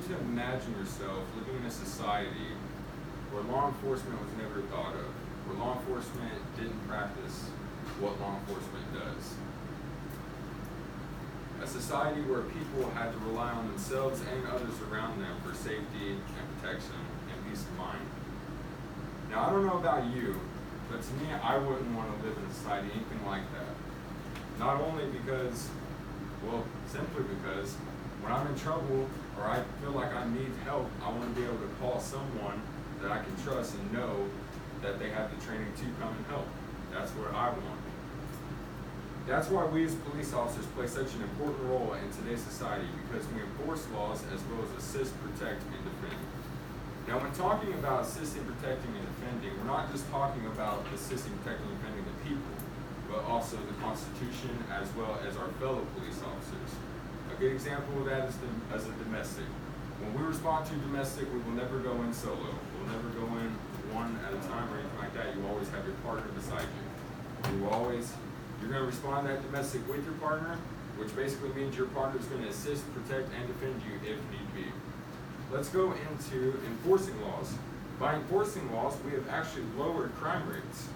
to imagine yourself living in a society where law enforcement was never thought of, where law enforcement didn't practice what law enforcement does. A society where people had to rely on themselves and others around them for safety and protection and peace of mind. Now, I don't know about you, but to me, I wouldn't want to live in a society anything like that. Not only because, well, simply because when I'm in trouble or I feel like I need help, I want to be able to call someone that I can trust and know that they have the training to come and help. That's what I want. That's why we as police officers play such an important role in today's society, because we enforce laws as well as assist, protect, and defend. Now, when talking about assisting, protecting, and defending, we're not just talking about assisting, protecting, and defending the people, but also the Constitution as well as our fellow police officers. A good example of that is as a domestic. When we respond to domestic, we will never go in solo. We'll never go in one at a time or anything like that. You always have your partner beside you. You're going to respond to that domestic with your partner, which basically means your partner is going to assist, protect, and defend you if need be. Let's go into enforcing laws. By enforcing laws, we have actually lowered crime rates.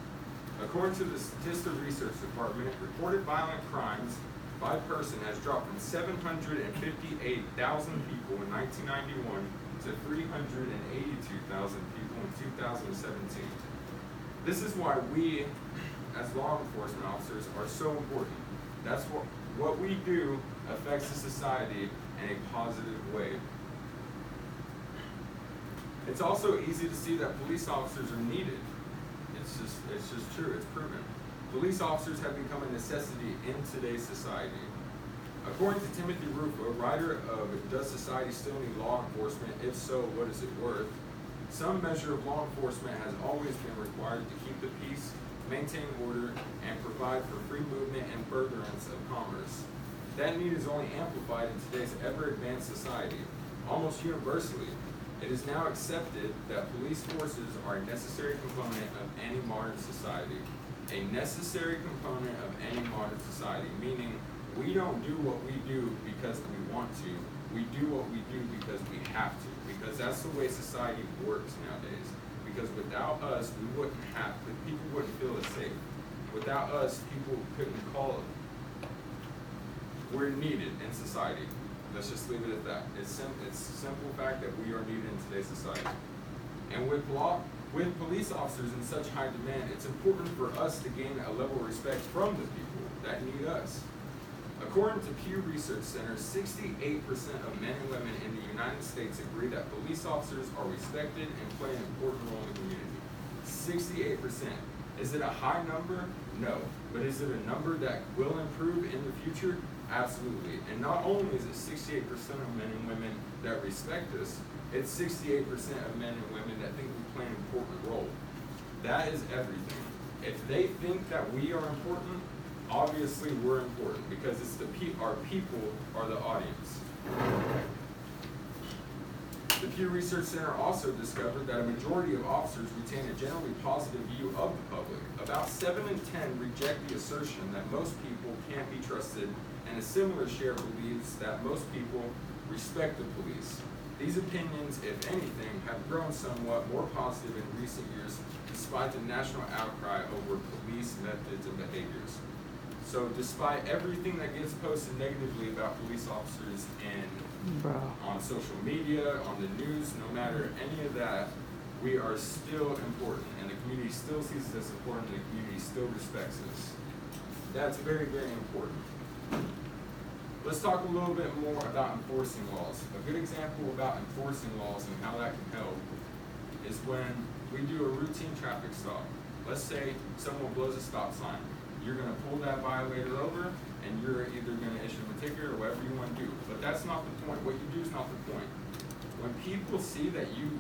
According to the Statista Research Department, reported violent crimes by person has dropped from 758,000 people in 1991 to 382,000 people in 2017. This is why we, as law enforcement officers, are so important. That's what we do affects the society in a positive way. It's also easy to see that police officers are needed. It's just true, it's proven. Police officers have become a necessity in today's society. According to Timothy Rufo, writer of Does Society Still Need Law Enforcement? If so, what is it worth? Some measure of law enforcement has always been required to keep the peace, maintain order, and provide for free movement and furtherance of commerce. That need is only amplified in today's ever-advanced society. Almost universally, it is now accepted that police forces are a necessary component of any modern society. A necessary component of any modern society, meaning we don't do what we do because we want to. We do what we do because we have to, because that's the way society works nowadays. Because without us, people wouldn't feel as safe. Without us, people couldn't call it. We're needed in society. Let's just leave it at that. It's a simple fact that we are needed in today's society. And with police officers in such high demand, it's important for us to gain a level of respect from the people that need us. According to Pew Research Center, 68% of men and women in the United States agree that police officers are respected and play an important role in the community. 68%. Is it a high number? No. But is it a number that will improve in the future? Absolutely. And not only is it 68% of men and women that respect us, it's 68% of men and women that think we play an important role. That is everything. If they think that we are important, obviously we're important, because it's our people are the audience. The Pew Research Center also discovered that a majority of officers retain a generally positive view of the public. About 7 in 10 reject the assertion that most people can't be trusted, and a similar share believes that most people respect the police. These opinions, if anything, have grown somewhat more positive in recent years, despite the national outcry over police methods and behaviors. So despite everything that gets posted negatively about police officers on social media, on the news, no matter any of that, we are still important, and the community still sees us as important, and the community still respects us. That's very, very important. Let's talk a little bit more about enforcing laws. A good example about enforcing laws and how that can help is when we do a routine traffic stop. Let's say someone blows a stop sign. You're going to pull that violator over, and you're either going to issue them a ticket or whatever you want to do. But that's not the point. What you do is not the point. When people see that you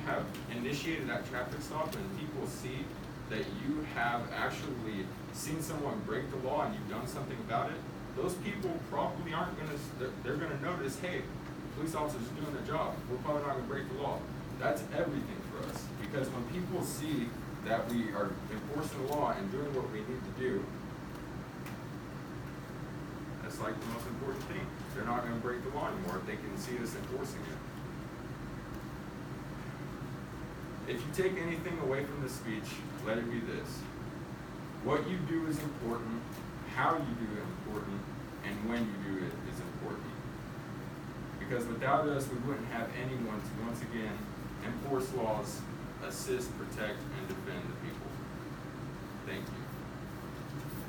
have initiated that traffic stop, and people see that you have actually seen someone break the law and you've done something about it, those people probably aren't going to, they're going to notice, hey, police officers are doing their job. We're probably not going to break the law. That's everything for us. Because when people see that we are enforcing the law and doing what we need to do, that's like the most important thing. They're not going to break the law anymore if they can see us enforcing it. If you take anything away from this speech, let it be this. What you do is important, how you do it is important, and when you do it is important. Because without us, we wouldn't have anyone to once again enforce laws, assist, protect, and defend the people. Thank you.